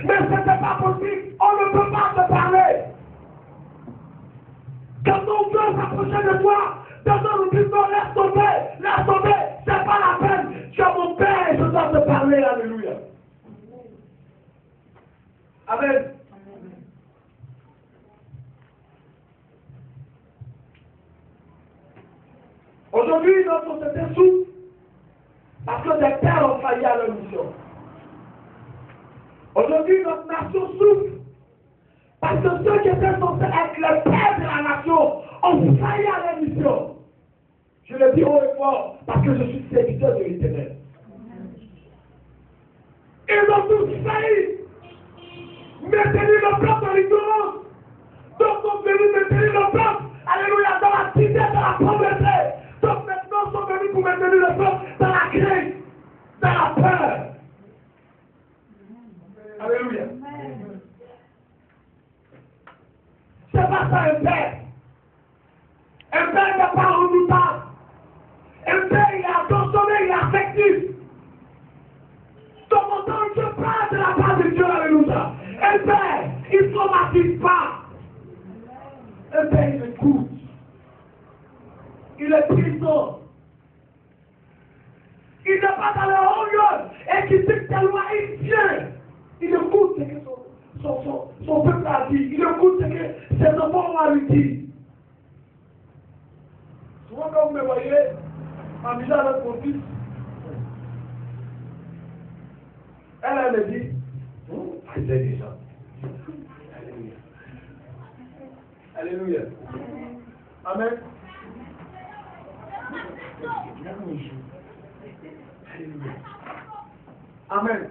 Mais ce n'est pas possible. On ne peut pas se parler. Quand on veut s'approcher de toi, dans nous dit non, laisse tomber, c'est pas la peine. Tu as mon Père et je dois te parler, alléluia. Amen. Aujourd'hui, notre société souffre parce que des pères ont failli à leur mission. Aujourd'hui, notre nation souffre parce que ceux qui étaient censés être les pères de la nation ont failli à leur mission. Je le dis haut et fort parce que je suis serviteur de l'Éternel. Ils ont tous failli. Maintenir le peuple dans l'ignorance. Donc, sont venus maintenir le peuple. Alléluia, dans la cité, dans la pauvreté. Donc, maintenant, sont venus pour maintenir le peuple dans la crainte, dans la peur. Alléluia. C'est pas ça un père. Un père n'est pas redoutable. Un père, il est attentionné, il est affectif. Donc, autant je parle de la part de Dieu, alléluia. Un père, il ne traumatise pas. Un père, il écoute. Il est présent. Il n'est pas dans le haut lieu et qui dit tellement il vient. Il écoute ce que son peuple a dit. Il écoute ce que ses enfants ont lui dit. Souvent, quand vous me voyez, amusé avec mon fils, elle me dit, c'est déjà. Alléluia. Alléluia. Amen. Alléluia. Amen.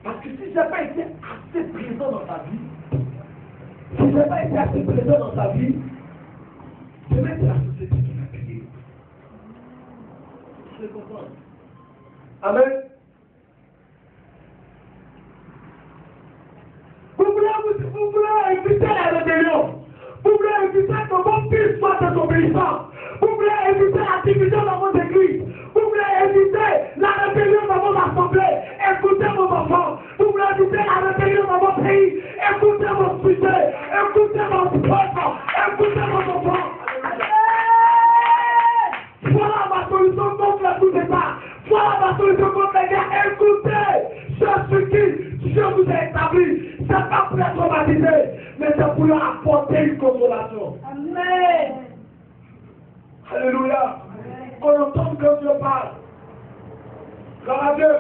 Parce que si je n'ai pas été assez présent dans ta vie, si je n'ai pas été assez présent dans ta vie, je vais être la société qui va payer. Je vais comprendre. Amen. Vous voulez éviter la rébellion. Vous voulez éviter que vos fils soient désobéissants. Vous voulez éviter la division dans vos églises. Vous voulez éviter la rébellion dans vos assemblées. Écoutez vos enfants. Vous voulez éviter la rébellion dans vos pays. Écoutez vos sujets. Écoutez vos peuple. Écoutez vos enfants. Voilà ma solution contre le coup d'État. Voilà ma solution contre les gars. Écoutez ce qui Dieu vous a établi. Ce n'est pas pour être traumatisé, mais c'est pour leur apporter une consolation. Amen. Alléluia. Qu'on entende quand Dieu parle. Gloire à Dieu.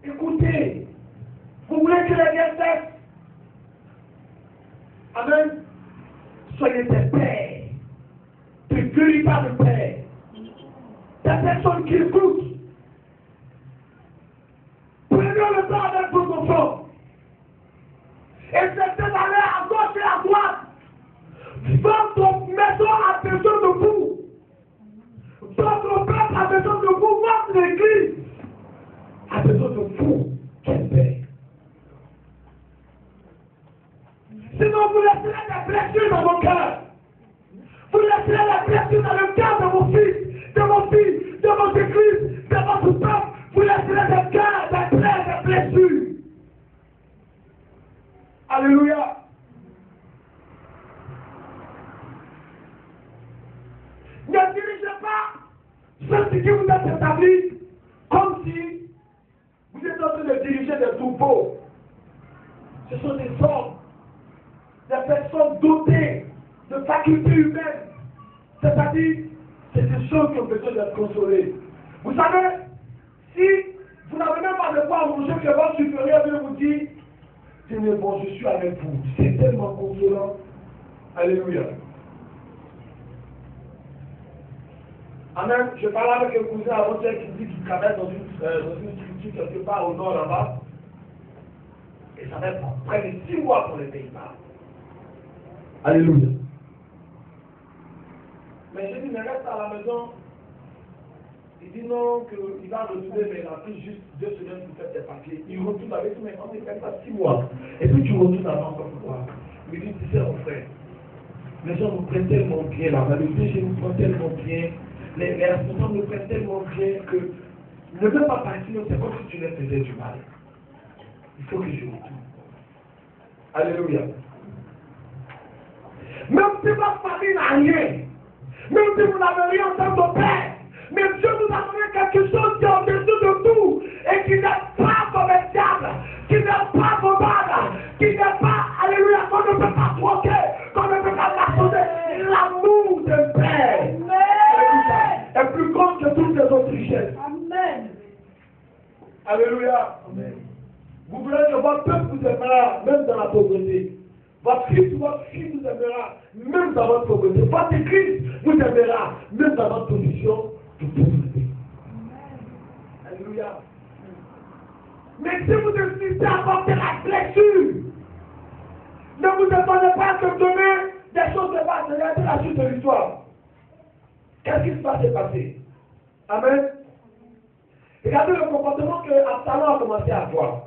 Écoutez. Vous voulez que les guerres cessent? Amen. Soyez des pères. De véritables pères. Des personnes qui écoutent. Prenez le temps avec vos enfants. Et c'est d'aller à gauche et à droite. Votre maison a besoin de vous. Votre peuple a besoin de vous. Votre église a besoin de vous. Quel père. Sinon, vous laisserez des blessures dans vos cœurs. Vous laisserez des blessures dans le cœur de vos fils, de vos filles, de vos églises, de votre peuple. Vous laisserez des cœurs, des plaies, des blessures. Alléluia. Ne dirigez pas ceux qui vous êtes établis comme si vous êtes en train de diriger des troupeaux. Ce sont des hommes, des personnes dotées de facultés humaines. C'est-à-dire, c'est des choses qui ont besoin d'être consolées. Vous savez, si vous n'avez même pas de quoi manger, que votre supérieur vient vous dire, Seigneur, bon, je suis avec vous. C'est tellement consolant. Alléluia. Amen. Je parlais avec un cousin avant-hier qui dit qu'il travaille dans une structure quelque part au nord là-bas. Et ça va prendre près de 6 mois pour les Pays-Bas. Alléluia. Mais j'ai dit, mais reste à la maison. Il dit non, qu'il va retourner, mais il a pris juste 2 semaines pour faire ses papiers. Il retourne avec tout, mais on ne fait pas 6 mois. Et puis tu retournes avant encore pour voir. Il dit, tu sais, mon frère, les gens nous prennent tellement bien là-bas, le DG nous prend tellement bien, les responsables nous prennent tellement bien que Ne veux pas partir, c'est comme si tu leur faisais du mal. Il faut que je retourne. Alléluia. Même si votre famille n'a rien, même si vous n'avez rien en tant que père, mais Dieu vous a donné quelque chose qui est au-dessus de tout et qui n'est pas commerciable, qui n'est pas volable, qui n'est pas, alléluia, qu'on ne peut pas troquer, qu'on ne peut pas marchander. L'amour de Père est plus grand que toutes les autres richesses. Amen. Alléluia. Amen. Vous voulez que votre peuple vous aimera, même dans la pauvreté. Votre fils ou votre fille vous aimera, même dans votre pauvreté. Votre église vous aimera, même dans votre position de pauvreté. Alléluia. Mais si vous décidez d'apporter la blessure, ne vous attendez pas à se donner des choses de base. Regardez la suite de l'histoire. Qu'est-ce qui va se passer? Amen. Regardez le comportement que Absalom a commencé à avoir.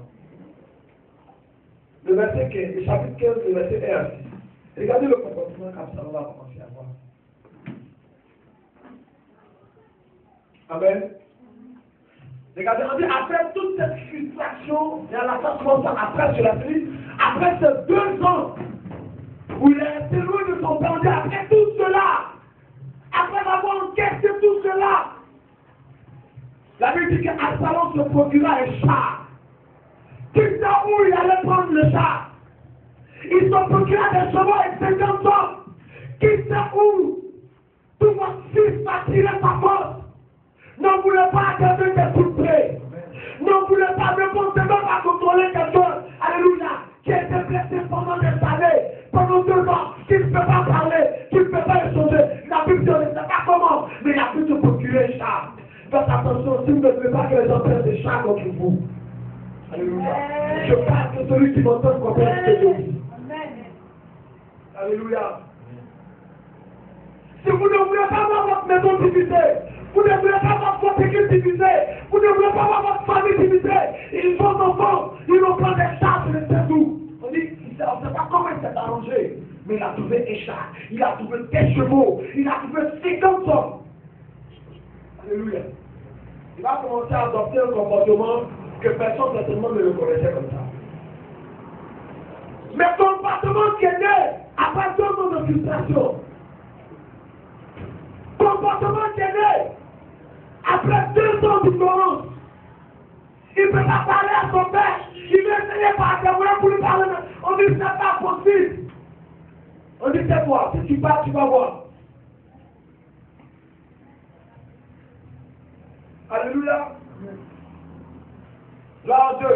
Le verset 15, le chapitre 15, le verset 1 à 6. Regardez le comportement qu'Absalom a commencé à avoir. Amen. Regardez, on dit après toute cette frustration, et à la fin, après cela, après ces 2 ans où il est resté loin de son père, on dit après tout cela, après avoir encaissé tout cela, la Bible dit qu'Absalom se procura un char. Tu sais où il allait prendre le char? Il se procura des chevaux et 50 hommes. Qui sait où tout votre fils va tirer sa force? Ne voulez pas donner des coups de pied. Ne voulez pas ne pensez même pas contrôler quelqu'un. Alléluia. Qui a été blessé pendant des années, pendant 2 ans, qui ne peut pas parler, qui ne peut pas échanger. La Bible ne sait pas comment, mais il a pu se procurer un char. Faites attention, si vous ne voulez pas que les gens prennent des chars contre vous. Alléluia. Je parle de celui qui m'entend comprendre ce que je dis. Alléluia. Si vous ne voulez pas avoir votre maison divisée, vous ne voulez pas avoir votre église divisée, vous ne voulez pas avoir votre famille divisée, ils sont enfants, ils vont prendre des chars sur les têtes. On dit, on ne sait pas comment il s'est arrangé, mais il a trouvé un char, il a trouvé des chevaux, il a trouvé 50 hommes. Alléluia. Il va commencer à adopter un comportement que personne certainement ne le connaissait comme ça. Mais comportement qui est né après 2 ans de frustration. Comportement qui est né après 2 ans d'ignorance. Il ne peut pas parler à son père. Il veut essayer par témoin pour lui parler. On dit c'est pas possible. On dit c'est toi. Si tu pars, tu vas voir. Alléluia. Là, 2.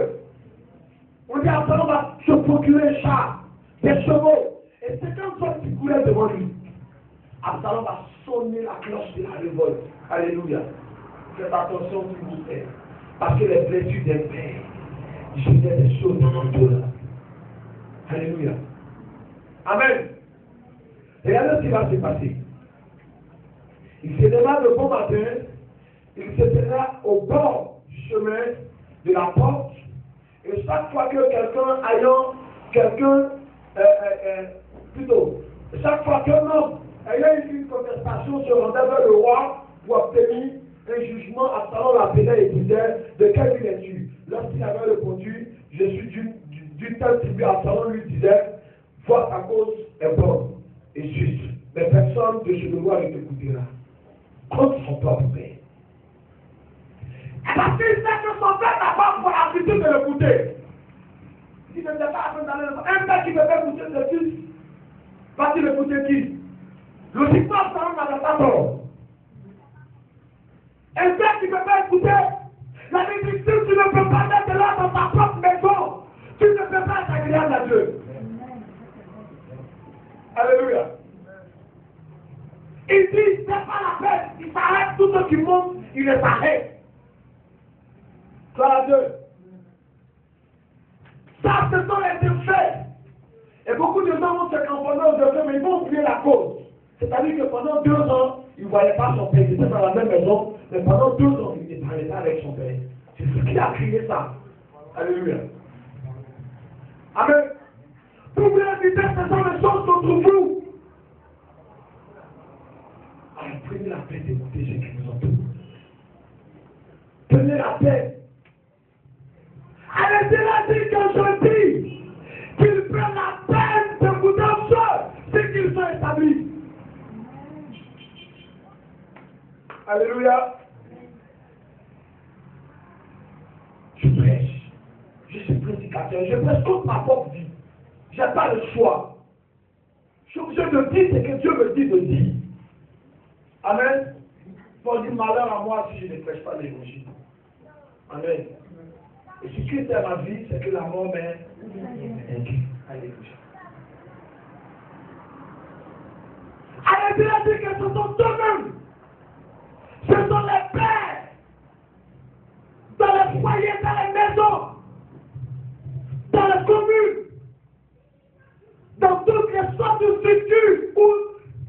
On dit Absalom va se procurer un char, des chevaux. Et c'est comme ça qui coulait devant lui. Absalom va sonner la cloche de la révolte. Alléluia. Faites attention s'il vous plaît. Parce que les blessures des pères, je fais des choses devant Dieu là. Alléluia. Amen. Regardez ce qui va se passer. Il se lèvera le bon matin, il se tiendra au bord du chemin de la porte, et chaque fois que chaque fois qu'un homme ayant une contestation se rendait vers le roi pour obtenir un jugement, Absalom l'appelait et disait de quelle ville es-tu? Lorsqu'il avait répondu, je suis d'une telle tribu, Absalom lui disait, vois ta cause est bonne et juste, mais personne de chez le roi ne t'écoutera. Contre son propre père. Parce qu'il sait que son père n'a pas pour l'habitude de l'écouter. Il ne sait pas après d'aller le un père qui ne peut pas écouter ses fils, va-t-il écouter qui? Logiquement, Absalom n'avait pas tort. Un père qui ne peut pas écouter, la Bible dit, tu ne peux pas mettre là dans ta propre maison, tu ne peux pas être agréable à Dieu. Alléluia. Il dit, c'est pas la peine, il s'arrête, tout ce qui monte, il les arrête. Gloire à Dieu. Ça, ce sont les effets. Et beaucoup de gens vont se conformer aux effets, mais ils vont oublier la cause. C'est-à-dire que pendant 2 ans, il ne voyait pas son père, il était dans la même maison, mais pendant 2 ans, il ne parlait pas avec son père. C'est ce qui a créé ça. Alléluia. Amen. Pour vous inviter, ce sont les choses contre vous. Alors prenez la peine d'écouter ceux qui vous entourent. Tenez la paix. Arrêtez-la dit qu'aujourd'hui, qu'ils prennent la peine de vous danser, c'est qu'ils sont établis. Alléluia. Je prêche. Je suis prédicateur. Je prêche contre ma propre vie. Je n'ai pas le choix. Je suis obligé de dire ce que Dieu me dit de dire. Amen. Pour dire malheur à moi si je ne prêche pas l'évangile. Amen. Et si Christ est ma vie, c'est que la mort m'est vaincue. Alléluia. Alléluia dit que ce sont eux-mêmes. Ce sont les pères. Dans les foyers, dans les maisons, dans les communes, dans toutes les sortes de structures où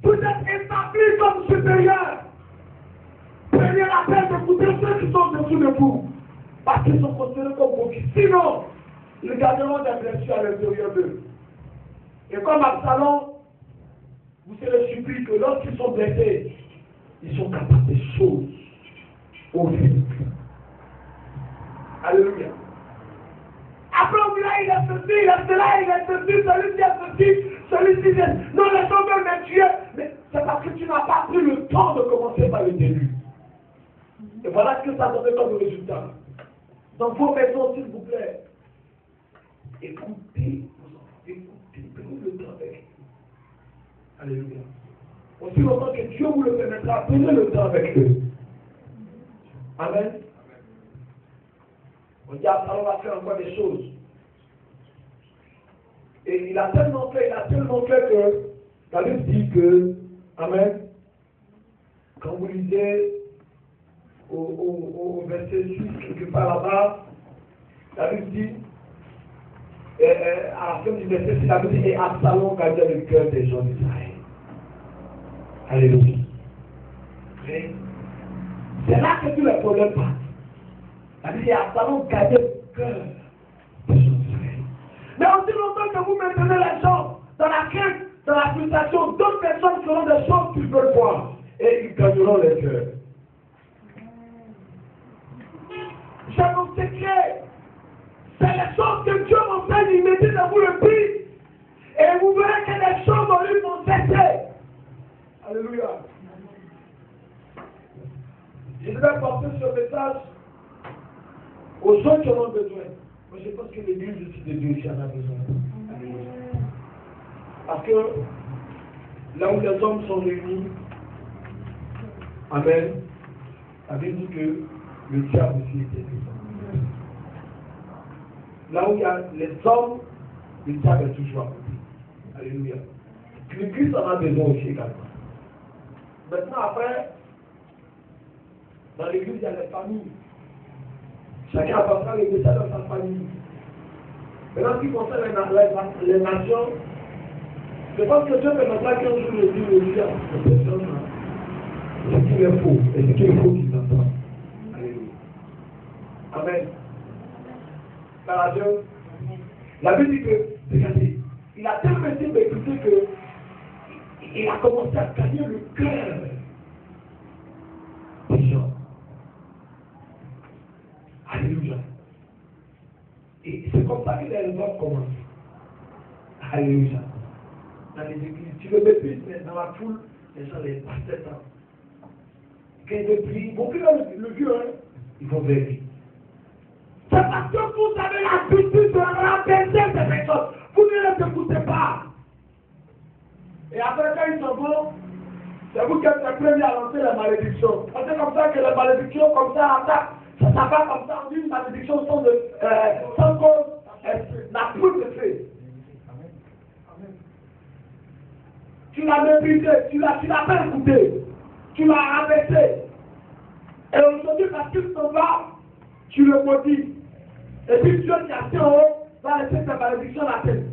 vous êtes établis comme supérieurs. Prenez la peine d'écouter ceux qui sont dessous de vous. Parce qu'ils sont considérés comme vos fils. Sinon, ils garderont des blessures à l'intérieur d'eux. Et comme Absalom, vous serez surpris que lorsqu'ils sont blessés, ils sont capables de choses horribles. Alléluia. Après, on dit là, il est ceci, il est cela, il est ceci, celui-ci est ceci, celui-ci est... Non, les gens veulent me tuer. Mais c'est parce que tu n'as pas pris le temps de commencer par le début. Et voilà ce que ça donne comme résultat. Dans vos maisons, s'il vous plaît, écoutez vos enfants, écoutez, prenez le temps avec eux. Alléluia. Aussi longtemps que Dieu vous le permettra, prenez le temps avec eux. Amen. On dit Absalom va faire encore des choses. Et il a tellement fait que David dit que, Amen, quand vous lisez au verset 6, quelque part là-bas, David dit, à la fin du verset 6, David dit, et Absalom gardait le cœur des gens d'Israël. Alléluia. C'est là que tous les problèmes partent. David dit, Absalom gardait le cœur des gens d'Israël. Mais aussi longtemps que vous maintenez les gens dans la crainte, dans la frustration, d'autres personnes feront des choses qu'ils veulent voir. Et ils gagneront les cœurs. C'est mon secret. C'est les choses que Dieu m'enseigne, il me dit de vous le dire. Et vous verrez que les choses en lui vont cesser. Alléluia. Je vais porter ce message aux gens qui en ont besoin. Moi, je pense que l'église de Dieu ici en a besoin. Alléluia. Parce que là où les hommes sont réunis, Amen, ça veut dire que le diable aussi était présent. Là où il y a les hommes, le diable est toujours à côté. Alléluia. L'église en a besoin aussi également. Maintenant, après, dans l'église, il y a les familles. Chacun apportera le message dans sa famille. Maintenant, ce qui concerne les nations, je pense que Dieu permettra qu'un jour le dit aussi à ces personnes, ce qu'il est faux, et ce qu'il faut qu'ils entendent. Alléluia. Amen. Par Dieu, la Bible dit que, regardez, il a tellement été d'écouter que il a commencé à gagner le cœur des gens. Alléluia. Et c'est comme ça que les hommes commencent. Alléluia. Dans les églises, tu le méprises, mais dans la foule, les gens les passent le temps. Quand ils prient, ils vont plus dans le vieux, hein, ils vont vers lui. C'est parce que vous avez l'habitude de rabaisser ces personnes. Vous ne les écoutez pas. Et après, quand ils s'en vont, c'est vous qui êtes les premiers à lancer les malédictions. C'est comme ça que les malédictions, comme ça, attaquent. Ça va comme ça, on dit une malédiction sans cause, n'a plus de fait. Tu l'as méprisé, tu l'as pas écouté, tu l'as rabaissé. Et aujourd'hui, parce qu'il s'en va, tu le maudis. Et puis Dieu qui a fait en haut va laisser ta malédiction à la tête.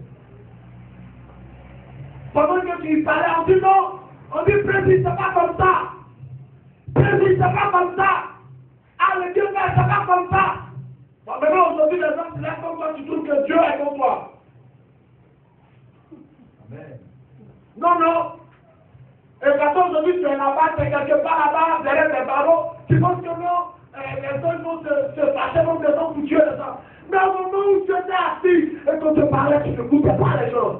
Pendant que tu y parlais, on dit non, on dit précis, c'est pas comme ça. Précis, c'est pas comme ça. Ah, le Dieu, c'est pas comme ça. Bon, maintenant, aujourd'hui, les gens se lèvent comme toi, tu trouves que Dieu est comme toi. Amen. Non, non. Et quand aujourd'hui, tu es là-bas, tu es quelque part là-bas, derrière les barreaux, tu penses que non, les gens vont se fâcher, vont descendre pour tuer les gens. Mais au moment où tu étais assis et qu'on te parlait, tu n'écoutais pas les choses.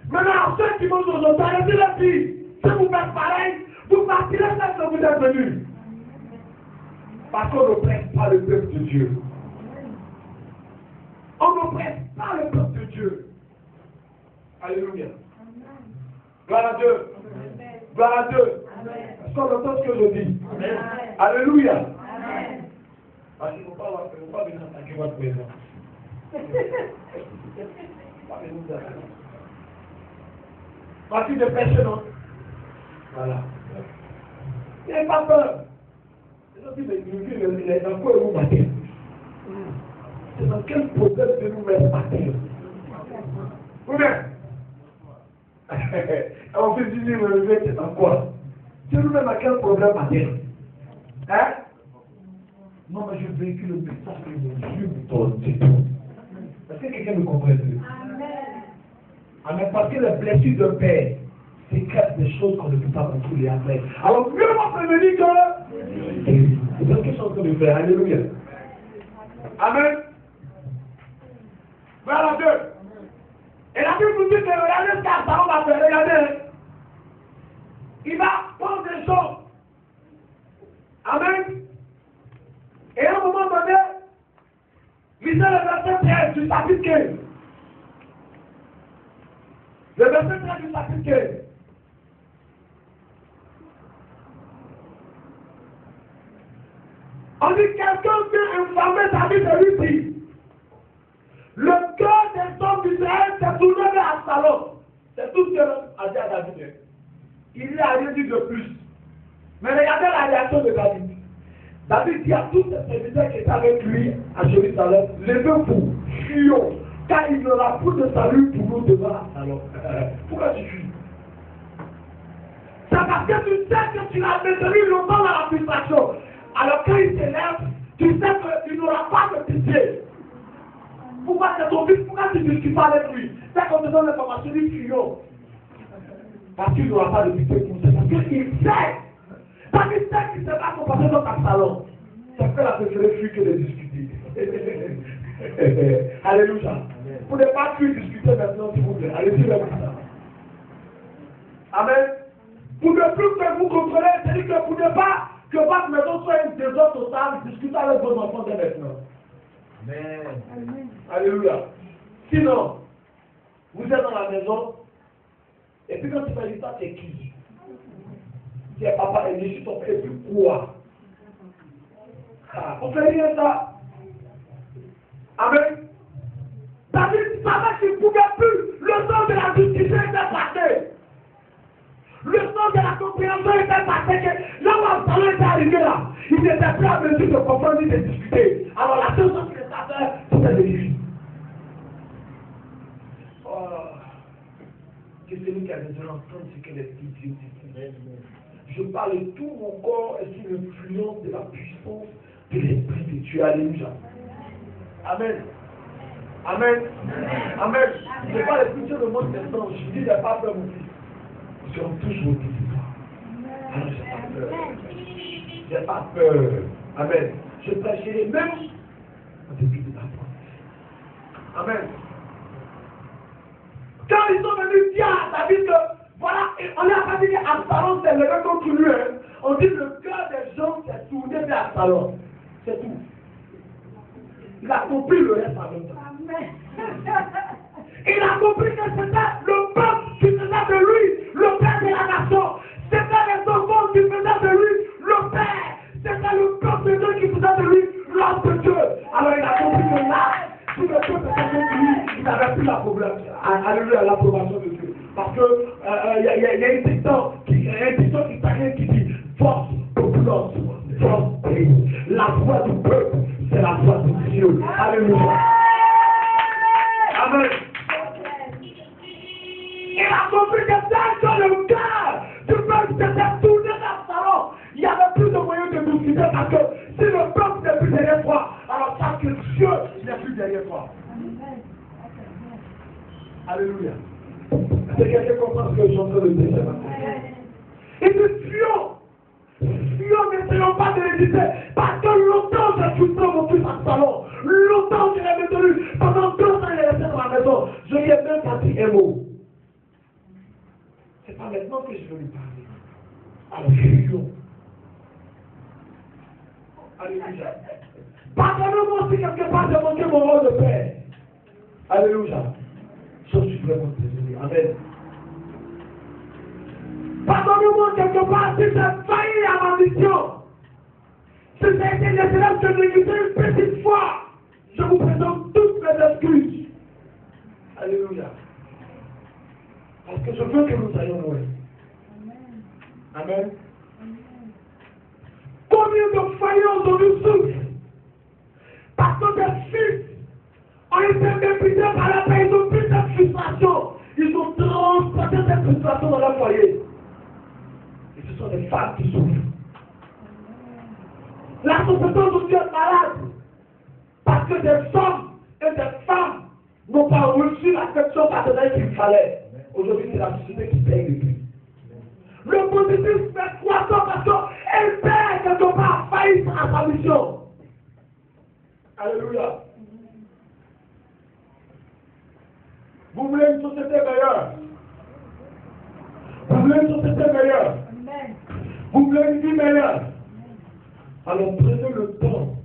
Maintenant, ceux qui vont aujourd'hui, arrêtez les filles. Si vous faites pareil, vous partirez là que vous êtes venus. Parce qu'on n'oppresse pas le peuple de Dieu. On n'oppresse pas le peuple de Dieu. Alléluia. Gloire à Dieu. Gloire à Dieu. Est-ce qu'on entend ce que je dis? Alléluia. Parce qu'il ne faut pas venir attaquer votre maison. Pas venir vous attaquer. Partie de péché, non? Voilà. Il n'y a pas peur. Les gens disent, mais dans quoi vous battez? C'est dans quel problème que nous mettons battez? Oui, mais. On peut dire, mais c'est dans quoi? Tu nous mets à quel problème battez? Hein? Non, mais je véhicule le message que mon Dieu me donne, c'est tout. Est-ce que quelqu'un me comprend? Amen. Parce que les blessures de père, c'est des choses qu'on ne peut pas contrôler après. Alors, mieux vaut prévenir que. C'est ce que je suis en train de faire. Alléluia. Amen. Voilà Dieu. Et la Bible nous dit que regardez ce qu'Absalom va faire. Regardez. Il va prendre des choses. Amen. Et à un moment donné, lisez le verset 13 du chapitre 15. Le verset 13 du chapitre 15. On dit quelqu'un vient infamé sa vie de lui. Le cœur des hommes d'Israël s'est tourné vers Absalom. C'est tout ce que a dit à David. Il n'y a rien dit de plus. Mais regardez la réaction de David. David dit à tous ses serviteurs qui étaient avec lui à Jérusalem, levez-vous, fuyons, car il n'y aura plus de salut pour nous devant Absalom. Pourquoi tu fuis? C'est parce que tu sais que tu l'as maintenu longtemps dans la frustration. Alors quand il s'élève, tu sais qu'il n'aura pas de pitié. Pourquoi c'est ton fils? Pourquoi tu ne discutes pas avec lui? C'est qu'on te donne l'information, lui fuyons. Parce qu'il n'aura pas de pitié pour ça. Parce qu'il sait. David sait qu'il ne s'est pas comporté dans Absalom. Ça fait la préférée fuir que de discuter. Alléluia. Vous ne pouvez pas plus discuter maintenant, s'il vous plaît. Allez-y, le ça. Amen. Vous ne plus que vous contrôler, c'est-à-dire que vous ne pas que votre maison soit une désordre totale, discutez avec vos enfants dès maintenant. Amen. Alléluia. Sinon, vous êtes dans la maison, et puis quand tu fais ça, c'est qui? C'est papa et je suis ton père, c'est quoi? On fait rien ça. Amen. David savait qu'il ne pouvait plus. Le temps de la justice était passé. Le temps de la compréhension était passé. Que là où Absalom était arrivé là, il n'était plus à mesure de comprendre ni de discuter. Alors la seule chose qu'il savait, c'était de lui. Que celui qui a besoin d'entendre ce que l'Esprit de Dieu dit. Je parle de tout mon corps et sous l'influence de la puissance de l'Esprit de Dieu. Alléluia. Amen. Amen. Amen. Je parle de plusieurs de mon destin. Je dis, il n'y a pas peur, mon fils. Nous serons toujours au alors, j'ai pas peur. Amen. Je prêcherai même en début de ma foi. Amen. Quand ils sont venus dire à David que, voilà, on n'a pas dit qu'Absalom s'est levé contre lui. Hein. On dit que le cœur des gens s'est tourné vers Absalom. C'est tout. Il a compris le reste en même temps. Il a compris que c'était le peuple qui faisait de lui le père de la nation. C'était les enfants qui faisaient de lui le père. C'était le peuple de Dieu qui faisait de lui l'homme de Dieu. Alors il a compris que là, tout le peuple était contre lui, il n'avait plus la problème. Alléluia, l'approbation de Dieu. Parce que il y a un dicton italien qui dit force populaire, force pays. La voix du peuple, c'est la voix de Dieu. Alléluia. Amen. Il a compris que dans le cœur du peuple s'était tourné vers Absalom. Il n'y avait plus de moyens de discuter parce que si le peuple n'est plus derrière toi, alors sache que Dieu n'est plus derrière toi. Alléluia. Est-ce que quelqu'un comprend ce que je suis en train de dire ce matin? Et nous fuyons. N'essayons pas de résister. Parce que longtemps j'ai frustré mon fils à salon. Longtemps je l'ai maintenu. Pendant 2 ans il est resté dans la maison. Je lui ai même pas dit un mot. C'est pas maintenant que je veux lui parler. Alors crions. Alléluia. Pardonnez-moi si quelque part j'ai manqué mon rôle de père. Alléluia. Je suis vraiment désolé. Amen. Pardonnez-moi quelque part si j'ai failli à ma mission. Si j'ai été l'élève que j'ai négligé une petite fois, je vous présente toutes mes excuses. Alléluia. Parce que je veux que nous soyons loin. Amen. Combien de foyers aujourd'hui souffrent parce que des fils ont été méprisés par la paix, ils ont pris cette frustration. Ils ont transporté cette frustration dans leur foyer. Et ce sont des femmes qui souffrent. La société aujourd'hui est malade parce que des hommes et des femmes n'ont pas reçu l'affection paternelle qu'il fallait. Aujourd'hui, c'est la société qui paye le prix. Le positif fait croissant parce qu'elle perd quelque part, faillit à sa mission. Alléluia. Vous voulez une société meilleure? Vous voulez une société meilleure? Amen. Vous voulez une vie meilleure? Alors prenez le temps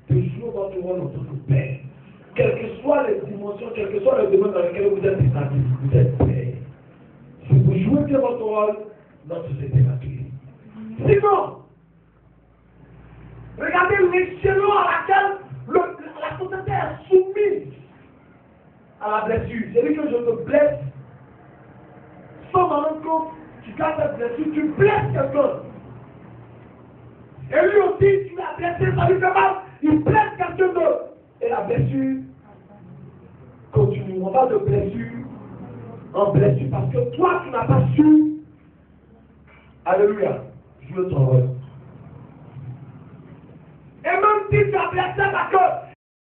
de jouer votre rôle en tant que père. Quelles que soient les dimensions, quelles que soient les domaines dans lesquels vous êtes établis, vous êtes père. Si vous jouez bien votre rôle, notre société va tuer. Sinon, regardez l'échelon à laquelle la société est soumise à la blessure. C'est-à-dire que je te blesse, sans m'en rendre compte, tu gardes cette blessure, tu blesses quelqu'un. Et lui aussi, tu l'as blessé, ça lui fait mal, il blesse quelqu'un d'autre. Et la blessure continue. On va de blessure en blessure parce que toi, tu n'as pas su. Alléluia. Jouer ton rôle. Et même si tu as blessé